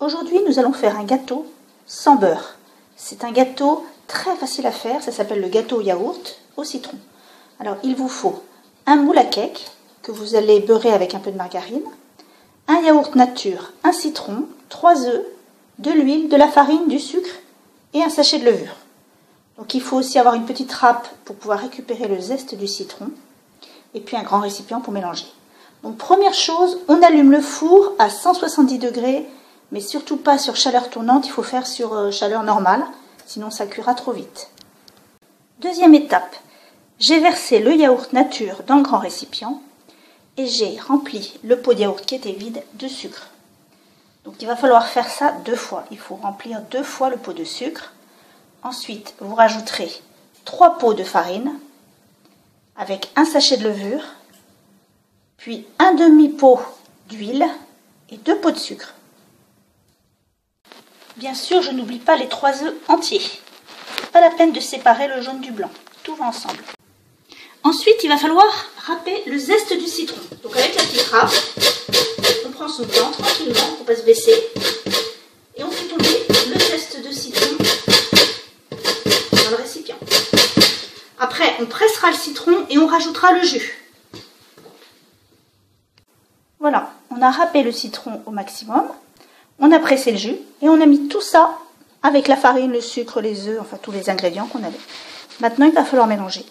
Aujourd'hui, nous allons faire un gâteau sans beurre. C'est un gâteau très facile à faire, ça s'appelle le gâteau yaourt au citron. Alors, il vous faut un moule à cake que vous allez beurrer avec un peu de margarine, un yaourt nature, un citron, 3 œufs, de l'huile, de la farine, du sucre et un sachet de levure. Donc, il faut aussi avoir une petite râpe pour pouvoir récupérer le zeste du citron et puis un grand récipient pour mélanger. Donc, première chose, on allume le four à 170 degrés, mais surtout pas sur chaleur tournante, il faut faire sur chaleur normale, sinon ça cuira trop vite. Deuxième étape, j'ai versé le yaourt nature dans le grand récipient et j'ai rempli le pot de yaourt qui était vide de sucre. Donc il va falloir faire ça 2 fois, il faut remplir 2 fois le pot de sucre. Ensuite, vous rajouterez 3 pots de farine avec un sachet de levure, puis un demi-pot d'huile et 2 pots de sucre. Bien sûr, je n'oublie pas les 3 œufs entiers. Pas la peine de séparer le jaune du blanc. Tout va ensemble. Ensuite, il va falloir râper le zeste du citron. Donc avec la petite râpe, on prend son temps tranquillement pour ne pas se blesser. Et on fait tomber le zeste de citron dans le récipient. Après, on pressera le citron et on rajoutera le jus. Voilà, on a râpé le citron au maximum. On a pressé le jus et on a mis tout ça avec la farine, le sucre, les œufs, enfin tous les ingrédients qu'on avait. Maintenant, il va falloir mélanger.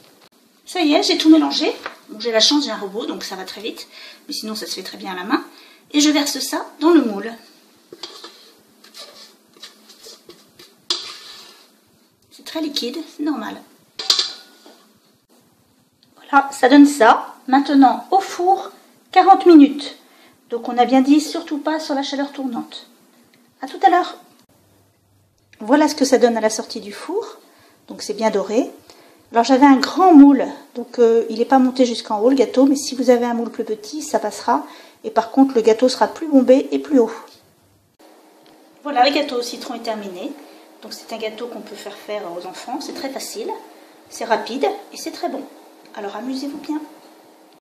Ça y est, j'ai tout mélangé. Bon, j'ai la chance, j'ai un robot, donc ça va très vite. Mais sinon, ça se fait très bien à la main. Et je verse ça dans le moule. C'est très liquide, c'est normal. Voilà, ça donne ça. Maintenant, au four, 40 minutes. Donc on a bien dit, surtout pas sur la chaleur tournante. A tout à l'heure. Voilà ce que ça donne à la sortie du four. Donc c'est bien doré. Alors j'avais un grand moule, donc il n'est pas monté jusqu'en haut le gâteau, mais si vous avez un moule plus petit, ça passera. Et par contre, le gâteau sera plus bombé et plus haut. Voilà, le gâteau au citron est terminé. Donc c'est un gâteau qu'on peut faire aux enfants. C'est très facile, c'est rapide et c'est très bon. Alors amusez-vous bien.